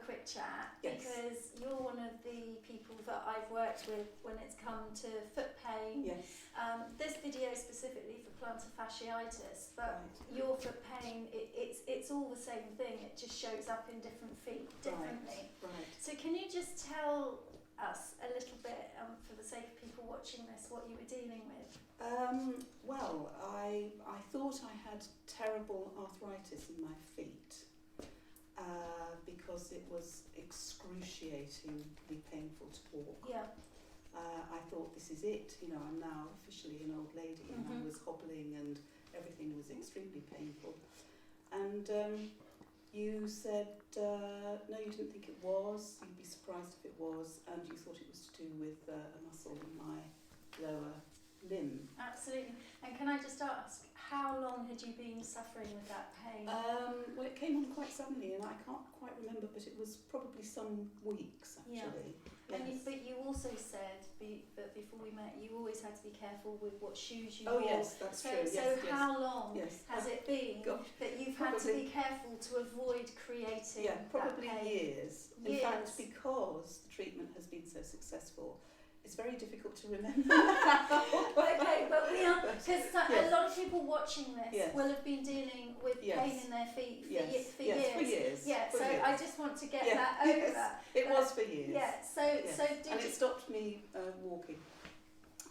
quick chat Yes. because you're one of the people that I've worked with when it's come to foot pain. Yes. This video is specifically for plantar fasciitis, but Right. your foot pain, it's all the same thing. It just shows up in different feet differently. Right. So can you just tell us a little bit, for the sake of people watching this, what you were dealing with? Well, I thought I had terrible arthritis in my feet because it was excruciatingly painful to walk. Yeah. I thought, this is it, you know, I'm now officially an old lady, and I was hobbling and everything was extremely painful. And you said, no, you didn't think it was, you'd be surprised if it was, and you thought it was to do with a muscle in my lower limb. Absolutely. And can I just ask, how long had you been suffering with that pain? Well, it came on quite suddenly, and I can't quite remember, but it was probably some weeks, actually. Yeah. Yes. But you also said that before we met, you always had to be careful with what shoes you Oh, wore. yes, that's so, true. So yes, how long yes. has it been that you've had to be careful to avoid creating probably that pain? years. In fact, because the treatment has been so successful, it's very difficult to remember. Okay, but we are, because a lot of people watching this will have been dealing with pain in their feet for years. Yeah, so years. I just want to get that over. Yes, it was for years. Yeah, so and it stopped me walking,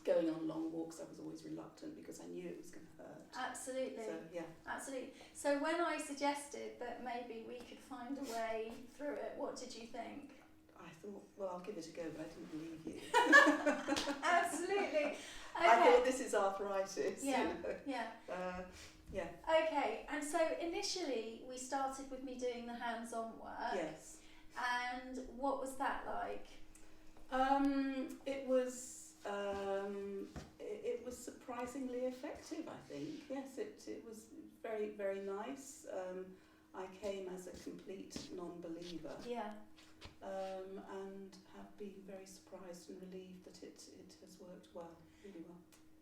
going on long walks. I was always reluctant because I knew it was going to hurt. Absolutely. So, absolutely. So when I suggested that maybe we could find a way through it, what did you think? I thought, well, I'll give it a go, but I didn't believe you. Absolutely. Okay. I thought, this is arthritis. Yeah. You know? Yeah. Okay. And so initially we started with me doing the hands-on work. Yes. And what was that like? It was surprisingly effective, I think. Yes, it was very, very nice. I came as a complete non-believer. Yeah. And have been very surprised and relieved that it has worked well, really well.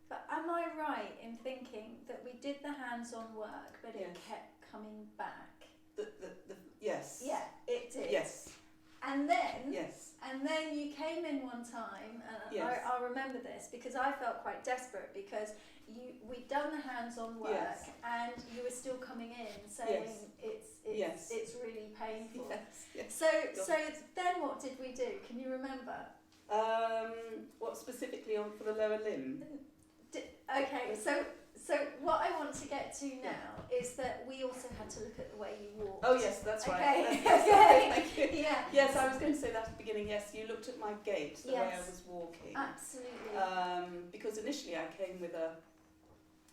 But am I right in thinking that we did the hands-on work, but it kept coming back? Yes. Yeah, it did. Yes. And then, yes. And then you came in one time, and I remember this because I felt quite desperate because we'd done the hands-on work and you were still coming in saying it's really painful. Yes. So then what did we do? Can you remember? What specifically for the lower limb? Okay, so what I want to get to now is that we also had to look at the way you walked. Oh yes, that's right. Okay. Thank you. Yeah. Yes, I was going to say that at the beginning. Yes, you looked at my gait, the way I was walking. Absolutely. Because initially I came with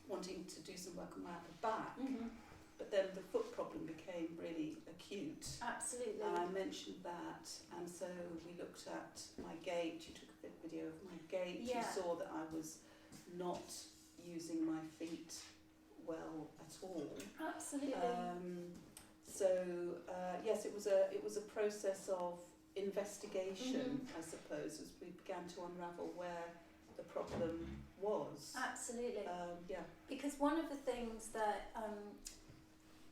wanting to do some work on my upper back, but then the foot problem became really acute. Absolutely. And I mentioned that, and so we looked at my gait. You took a video of my gait. Yeah. You saw that I was not using my feet well at all. Absolutely. Yes, it was a process of investigation, I suppose, as we began to unravel where the problem was. Absolutely. Yeah. Because one of the things that,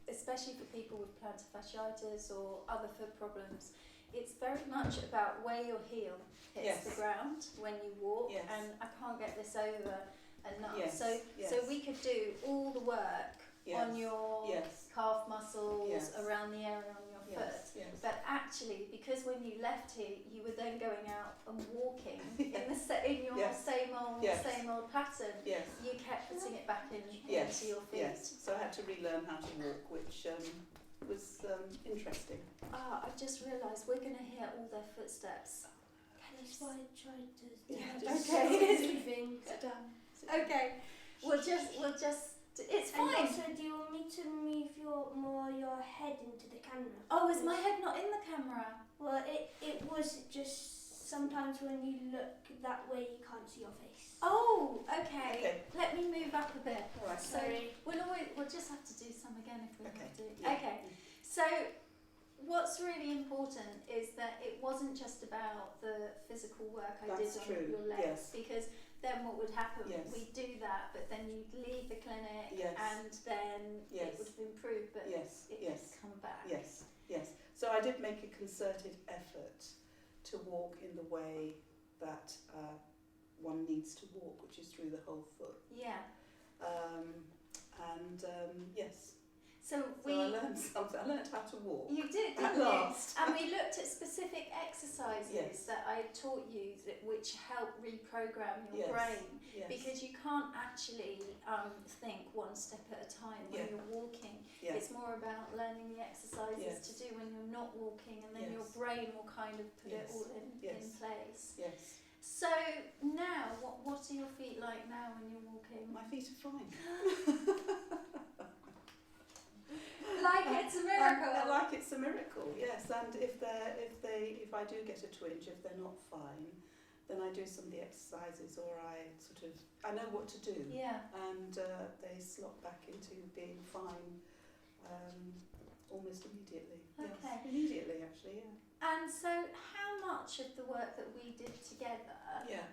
especially for people with plantar fasciitis or other foot problems, it's very much about where your heel hits the ground when you walk, and I can't get this over enough. So we could do all the work on your calf muscles, around the area on your foot, but actually, because when you left here, you were then going out and walking in your same old pattern. You kept putting it back into your feet. So I had to relearn how to walk, which was interesting. I've just realised we're going to hear all their footsteps. That's why I tried to everything. Sit down. Okay, we'll just. It's fine. And also, do you want me to move your head into the camera? Oh, is my head not in the camera? Well, it was just sometimes when you look that way, you can't see your face. Oh, okay. Let me move up a bit. All right. So we'll just have to do some again if we have to. Yeah. Okay. So what's really important is that it wasn't just about the physical work I did on your legs, because then what would happen, we'd do that, but then you'd leave the clinic and then it would have improved, but it would come back. Yes. So I did make a concerted effort to walk in the way that one needs to walk, which is through the whole foot. Yeah. Yes. So I learned something. I learned how to walk. You did, at didn't you? last. And we looked at specific exercises Yes. that I taught you which help reprogram your Yes. brain. Yes. Because you can't actually think one step at a time when Yeah. you're walking. Yeah. It's more about learning the exercises Yes. to do when you're not walking, and then Yes. your brain will kind of put it Yes. all in Yes. place. Yes. So now, what are your feet like now when you're walking? My feet are fine. Like it's a miracle. Like it's a miracle, yes. And if I do get a twinge, if they're not fine, then I do some of the exercises, or I know what to do. Yeah. And they slot back into being fine almost immediately. Okay. Yes, immediately actually, yeah. And so how much of the work that we did together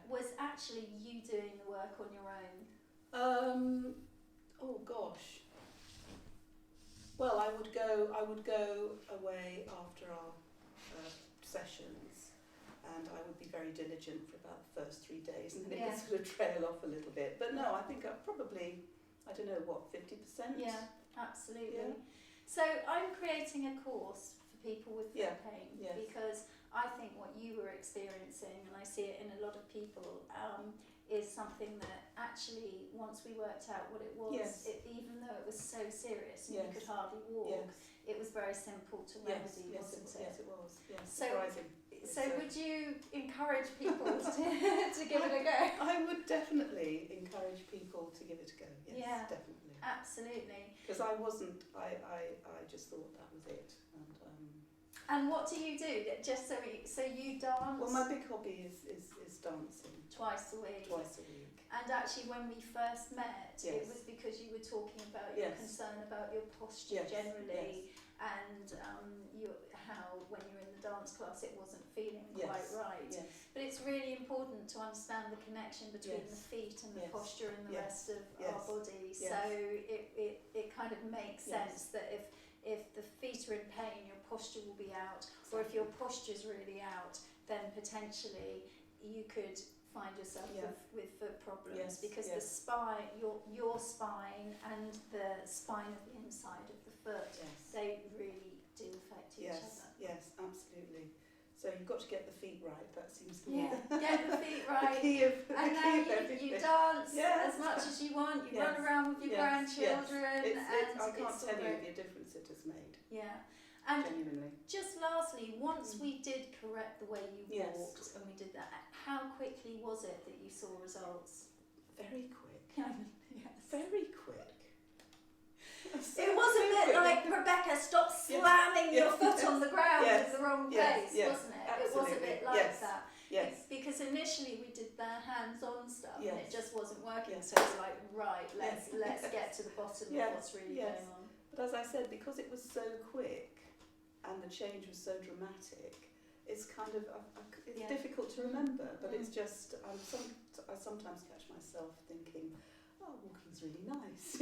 was actually you doing the work on your own? Oh gosh. Well, I would go away after our sessions, and I would be very diligent for about the first 3 days, and then it would sort of trail off a little bit. But no, I think I probably, 50%? Yeah, absolutely. Yeah. So I'm creating a course for people with foot pain because I think what you were experiencing, and I see it in a lot of people, is something that actually, once we worked out what it was, even though it was so serious and you could hardly walk, it was very simple to remedy, wasn't it? Yes, it was. Yes, So, surprising. So would you encourage people to give it a go? I would definitely encourage people to give it a go. Yes, definitely. Absolutely. Because I wasn't. I just thought that was it. And what do you do? Just so you dance? Well, my big hobby is dancing. Twice a week. Twice a week. And actually, when we first met, it was because you were talking about your concern about your posture generally, and how when you were in the dance class it wasn't feeling quite right. Yes. But it's really important to understand the connection between the feet and the posture and the rest of our body. Yes. So it kind of makes sense that if the feet are in pain, your posture will be out, or if your posture's really out, then potentially you could find yourself with foot problems because the spine, your spine and the spine of the inside of the foot, they really do affect each other. Yes, absolutely. So you've got to get the feet right. That seems to be get the feet right. the key of you dance as much as you want. You run around with your grandchildren. I can't tell you the difference it has made. Yeah. And genuinely. Just lastly, once we did correct the way you walked and we did that, how quickly was it that you saw results? Very quick. Yes. Very quick. It was a bit like, Rebecca, stop slamming your foot on the ground in the wrong place, wasn't it? Absolutely. It was a bit like that. Yes. Because initially we did the hands-on stuff and it just wasn't working, so it's like, right, let's get to the bottom of what's really going on. But as I said, because it was so quick and the change was so dramatic, it's kind of it's difficult to remember. But it's just I sometimes catch myself thinking, oh, walking's really nice.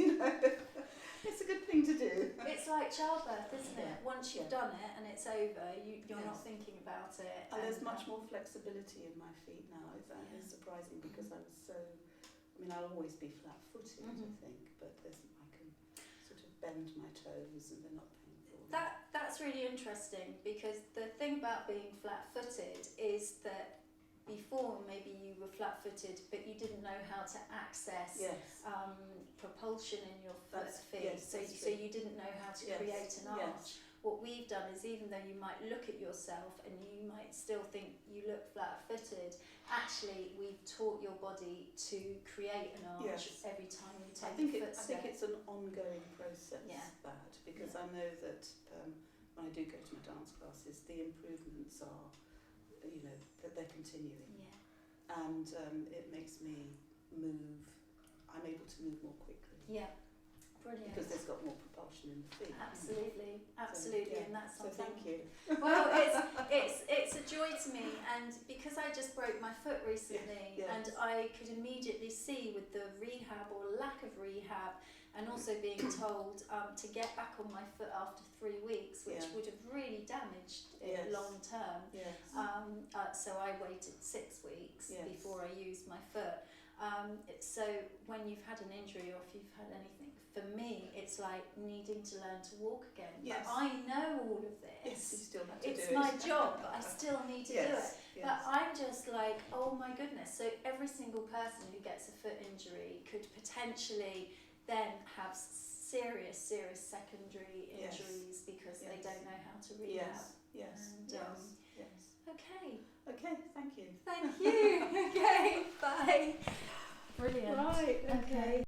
It's a good thing to do. It's like childbirth, isn't it? Once you've done it and it's over, you're not thinking about it. And there's much more flexibility in my feet now. That is surprising because I was so. I'll always be flat-footed, I think, but I can sort of bend my toes and they're not painful. That's really interesting because the thing about being flat-footed is that before maybe you were flat-footed but you didn't know how to access propulsion in your feet, so you didn't know how to create an arch. What we've done is, even though you might look at yourself and you might still think you look flat-footed, actually we've taught your body to create an arch every time you take a footstep. I think it's an ongoing process, because I know that when I do go to my dance classes, the improvements are, that they're continuing. Yeah. And it makes me move, I'm able to move more quickly. Yeah. Brilliant. Because there's got more propulsion in the feet. Absolutely, and that's something. So thank you. Well, it's a joy to me, and because I just broke my foot recently, and I could immediately see with the rehab or lack of rehab and also being told to get back on my foot after 3 weeks, which would have really damaged it long term. Yes. So I waited 6 weeks before I used my foot. So when you've had an injury, or if you've had anything, for me it's like needing to learn to walk again. Yes. But I know all of this. Yes, you still have to It's do it. my job, but I still need to do it. Yes. But I'm just like, oh my goodness. So every single person who gets a foot injury could potentially then have serious secondary injuries because they don't know how to rehab. Yes. And, Yes. Okay. Okay, thank you. Thank you. Okay, bye. Brilliant. Right, okay.